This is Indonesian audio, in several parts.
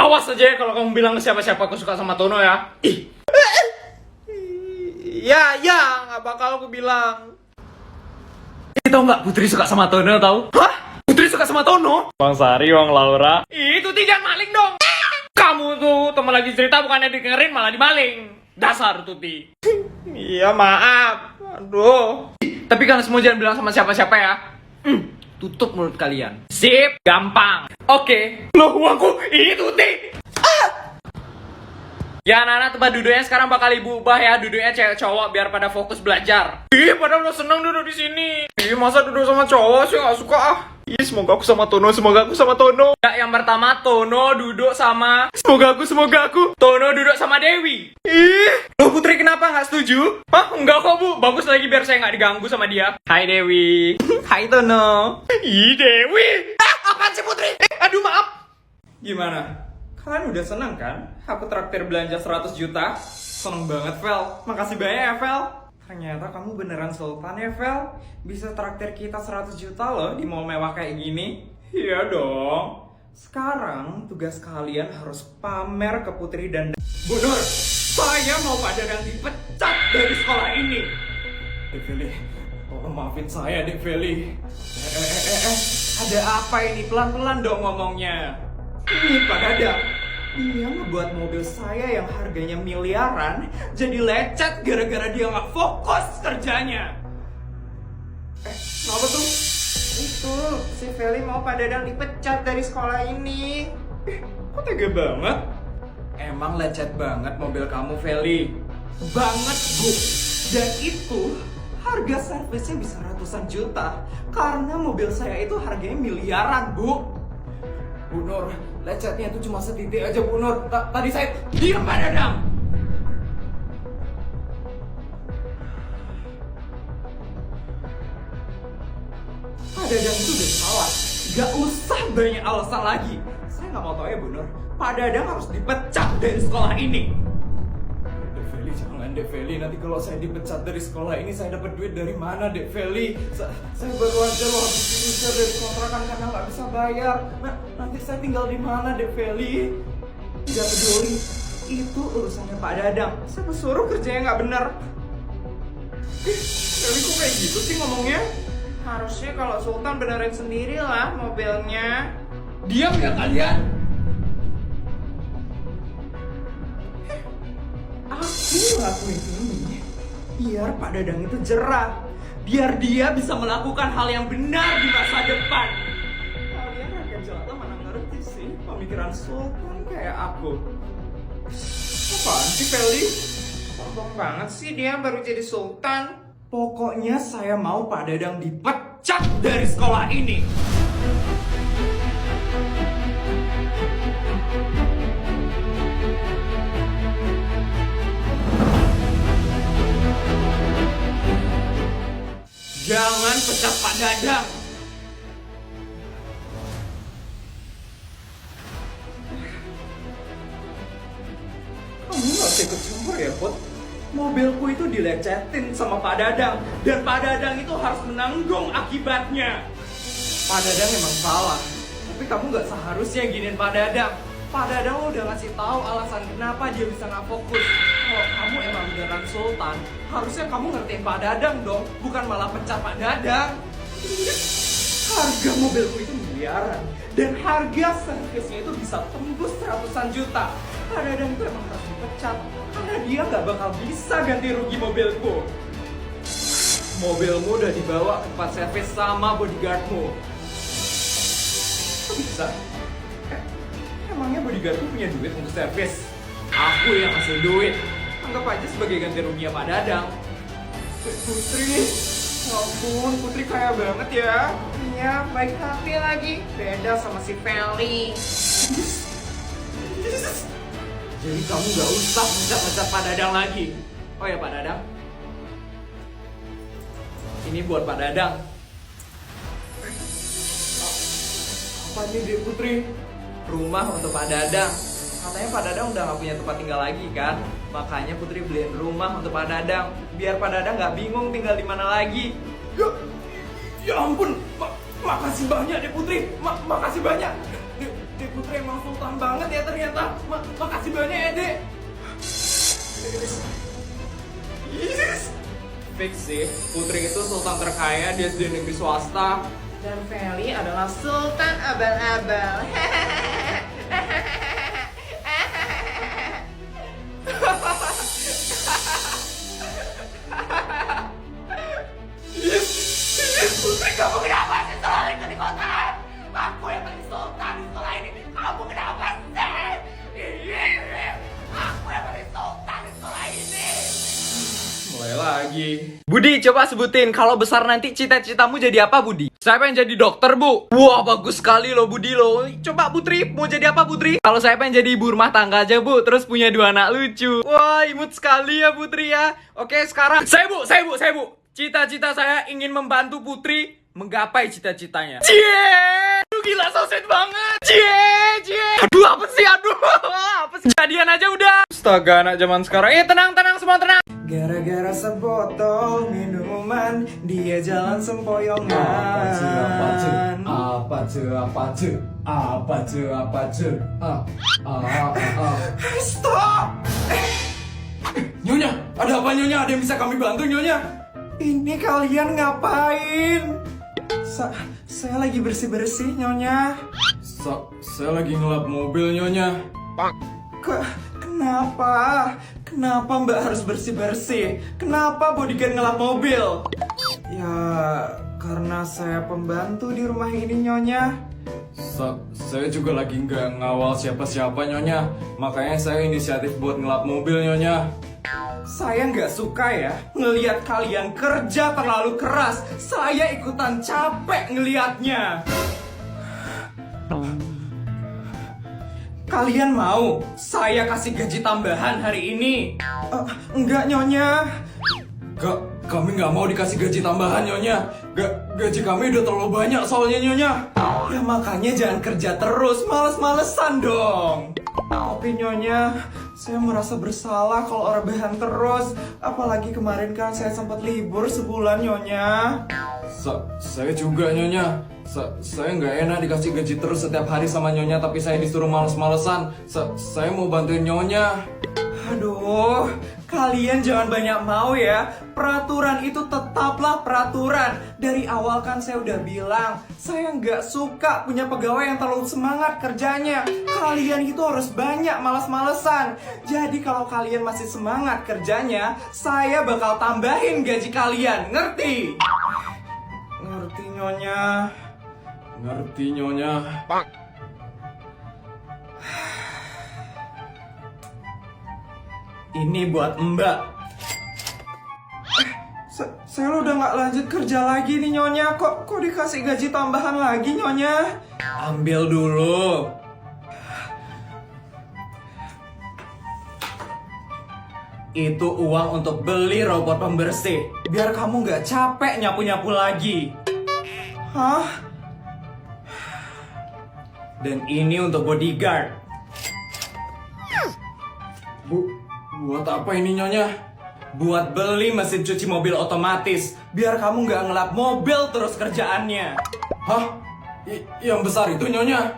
Awas aja ya kalau kamu bilang ke siapa-siapa aku suka sama Tono ya. Ih. Ya, nggak bakal aku bilang. Tau nggak Putri suka sama Tono tau? Hah? Putri suka sama Tono? Bang Sari, Bang Laura. Itu jangan maling dong. Kamu tuh teman lagi cerita bukannya dengerin malah dimaling. Dasar Tuti. Iya maaf. Aduh. Tapi kalian semua jangan bilang sama siapa-siapa ya. Tutup mulut kalian. Sip, gampang. Oke. Loh uangku. Ini Tuti. Ya anak-anak tempat duduknya sekarang bakal ibu ubah ya. Duduknya cewek cowok biar pada fokus belajar. Ih padahal udah seneng duduk di sini. Ih masa duduk sama cowok sih gak suka ah. Ih semoga aku sama Tono, semoga aku sama Tono. Ya yang pertama Tono duduk sama. Semoga aku. Tono duduk sama Dewi. Ih. Loh Putri kenapa gak setuju? Hah enggak kok bu. Bagus lagi biar saya gak diganggu sama dia. Hai Dewi. Hai Tono. Ih Dewi. Apaan sih Putri? Aduh maaf. Gimana? Kalian udah seneng kan? Aku traktir belanja 100 juta. Seneng banget, Vel. Makasih banyak ya, Vel. Ternyata kamu beneran sultan ya, Vel. Bisa traktir kita 100 juta loh di mall mewah kayak gini. Iya dong. Sekarang tugas kalian harus pamer ke Putri dan Bu Nur. Saya mau pada dan dipecat dari sekolah ini. Develi, tolong maafin saya, Develi. Ada apa ini? Pelan-pelan dong ngomongnya. Ini Pak Dadang, dia ngebuat mobil saya yang harganya miliaran jadi lecet gara-gara dia nggak fokus kerjanya. Kenapa tuh? Itu, si Feli mau Pak Dadang dipecat dari sekolah ini. Kok tega banget? Emang lecet banget mobil kamu, Feli. Banget, Bu. Dan itu harga servisnya bisa ratusan juta karena mobil saya itu harganya miliaran, Bu. Bu Nur, lecetnya itu cuma setitik aja Bu Nur. Tadi saya diam Pak Dadang. Pak Dadang itu udah salah. Gak usah banyak alasan lagi. Saya gak mau tahu ya Bu Nur. Pak Dadang harus dipecat dari sekolah ini. Develi, jangan Develi. Nanti kalau saya dipecat dari sekolah ini, saya dapat duit dari mana Develi? Saya baru aja loh habis diusir dari kontrakan karena nggak bisa bayar. Nanti saya tinggal di mana Develi? Tidak peduli. Itu urusannya Pak Dadang. Saya suruh kerjanya nggak benar. Develi kok kayak gitu sih ngomongnya? Harusnya kalau Sultan benerin sendiri lah mobilnya. Diam ya kalian? Aku lakuin ini biar Pak Dadang itu jerah, biar dia bisa melakukan hal yang benar di masa depan. Kalian rakyat jelata mana ngerti sih pemikiran Sultan kayak aku. Apaan sih Feli? Sombong banget sih dia baru jadi Sultan. Pokoknya saya mau Pak Dadang dipecat dari sekolah ini. Jangan pecat Pak Dadang. Kamu gak usah ikut campur ya, Put. Mobilku itu dilecetin sama Pak Dadang. Dan Pak Dadang itu harus menanggung akibatnya. Pak Dadang emang salah. Tapi kamu gak seharusnya giniin Pak Dadang. Pak Dadang udah ngasih tahu alasan kenapa dia bisa gak fokus. Kalau kamu emang beneran Sultan, harusnya kamu ngertiin Pak Dadang dong, bukan malah pecat Pak Dadang. Harga mobilku itu miliaran, dan harga servisnya itu bisa tembus ratusan juta. Pak Dadang itu emang harus dipecat, karena dia gak bakal bisa ganti rugi mobilku. Mobilmu udah dibawa ke tempat servis sama bodyguardmu. Kok bisa? Emangnya bodyguardmu punya duit untuk servis? Aku yang ngasih duit. Anggap aja sebagai ganti ruginya Pak Dadang. Putri, ya ampun, Putri kaya banget ya. Iya, baik hati lagi. Beda sama si Feli. Jadi kamu gak usah mencat-mencat Pak Dadang lagi. Oh ya Pak Dadang, ini buat Pak Dadang. Apa ini Dek Putri? Rumah untuk Pak Dadang. Katanya Pak Dadang udah gak punya tempat tinggal lagi kan? Makanya Putri beliin rumah untuk Pak Dadang, biar Pak Dadang gak bingung tinggal di mana lagi. Ya ampun, makasih banyak deh Putri, makasih banyak. Dek Putri emang sultan banget ya ternyata. Makasih banyak ya, Dek. Yes. Fix sih, Putri itu sultan terkaya di SD negeri swasta. Dan Feli adalah sultan abal-abal. Putri, kamu kenapa sih selalu ikut ikutan? Aku yang paling sultan di sekolah ini. Kamu kenapa sih? Aku yang paling sultan di sekolah ini. Mulai lagi. Budi, coba sebutin kalau besar nanti cita-citamu jadi apa, Budi? Saya pengen jadi dokter, Bu. Wah, bagus sekali loh, Budi loh. Coba Putri, mau jadi apa, Putri? Kalau saya pengen jadi ibu rumah tangga aja, Bu. Terus punya 2 anak lucu. Wah, imut sekali ya, Putri ya. Oke, sekarang saya, Bu. Cita-cita saya ingin membantu Putri menggapai cita-citanya. Cie! Aduh, gila, so sweet banget. Cie! Aduh, apa sih? Apa sih? Jadian aja udah. Astaga, anak zaman sekarang. Tenang, semua tenang. Gara-gara sebotol minuman, dia jalan sempoyongan. Apa cuy? Stop! Nyonya, ada apa Nyonya? Ada yang bisa kami bantu Nyonya? Ini kalian ngapain? Saya lagi bersih-bersih Nyonya. Saya lagi ngelap mobil Nyonya. Kenapa? Kenapa Mbak harus bersih-bersih? Kenapa bodyguard ngelap mobil? Ya, karena saya pembantu di rumah ini Nyonya. Saya juga lagi nggak ngawal siapa-siapa Nyonya. Makanya saya inisiatif buat ngelap mobil Nyonya. Saya nggak suka ya ngelihat kalian kerja terlalu keras. Saya ikutan capek ngelihatnya. Kalian mau saya kasih gaji tambahan hari ini? Enggak Nyonya. Kami nggak mau dikasih gaji tambahan Nyonya. Gaji kami udah terlalu banyak soalnya Nyonya. Ya makanya jangan kerja terus, males-malesan dong. Tapi Nyonya, saya merasa bersalah kalau rebahan terus. Apalagi kemarin kan saya sempat libur sebulan Nyonya. Saya juga Nyonya. Saya nggak enak dikasih gaji terus setiap hari sama Nyonya, tapi saya disuruh males-malesan. Saya mau bantuin Nyonya. Aduh, kalian jangan banyak mau ya. Peraturan itu tetaplah peraturan. Dari awal kan saya udah bilang, saya nggak suka punya pegawai yang terlalu semangat kerjanya. Kalian itu harus banyak malas-malesan. Jadi kalau kalian masih semangat kerjanya, saya bakal tambahin gaji kalian. Ngerti? Ngerti Nyonya. Ngerti Nyonya. Ini buat Mbak. Saya udah nggak lanjut kerja lagi nih Nyonya. Kok dikasih gaji tambahan lagi Nyonya? Ambil dulu. Itu uang untuk beli robot pembersih. Biar kamu nggak capek nyapu-nyapu lagi. Hah? Dan ini untuk bodyguard. Buat apa ini Nyonya? Buat beli mesin cuci mobil otomatis. Biar kamu nggak ngelap mobil terus kerjaannya. Hah? Yang besar itu Nyonya?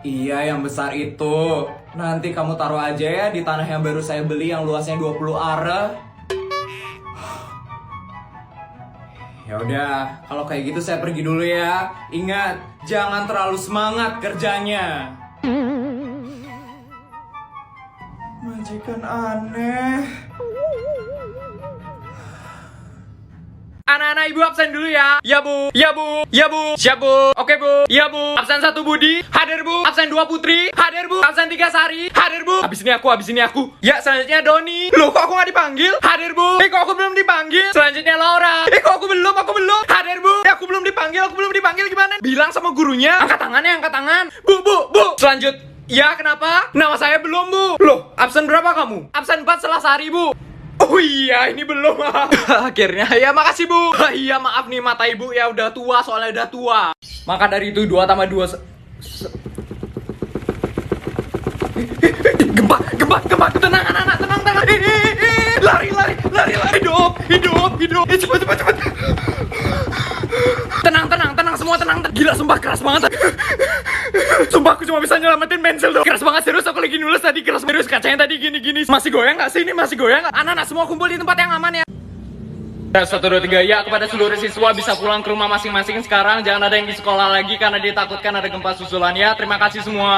Iya, yang besar itu. Nanti kamu taruh aja ya di tanah yang baru saya beli yang luasnya 20 are. Ya udah, kalau kayak gitu saya pergi dulu ya. Ingat, jangan terlalu semangat kerjanya. Majikan aneh. Anak-anak ibu absen dulu ya. Ya bu. Siap bu. Oke bu. Ya bu. Absen 1 Budi. Hadir bu. Absen 2 Putri. Hadir bu. Absen 3 Sari. Hadir bu. Abis ini aku. Ya selanjutnya Doni. Loh kok aku gak dipanggil? Hadir bu. Kok aku belum dipanggil? Selanjutnya Laura. Kok aku belum. Hadir bu. Aku belum dipanggil gimana? Bilang sama gurunya. Angkat tangan. Bu. Selanjut. Ya kenapa? Nama saya belum bu. Loh absen berapa kamu? Absen 4 setelah Sari bu. Oh iya, ini belum. Akhirnya, ya makasih bu. Iya maaf nih mata ibu ya udah tua, soalnya udah tua. Maka dari itu 2 tambah 2 Gempa. Tenang anak, tenang. Lari. Hidup. Cepet. Tenang semua. semua tenang. Gila, sumpah keras banget. Sumpah aku cuma bisa nyelamatin pensil doang. Keras banget serius, aku lagi nulis tadi keras serius. Kacanya tadi gini-gini. Masih goyang nggak sih ini? Masih goyang nggak? Anak-anak semua kumpul di tempat yang aman ya. Ya, 1, 2, 3, ya kepada seluruh siswa bisa pulang ke rumah masing-masing sekarang. Jangan ada yang di sekolah lagi karena ditakutkan ada gempa susulan ya. Terima kasih semua.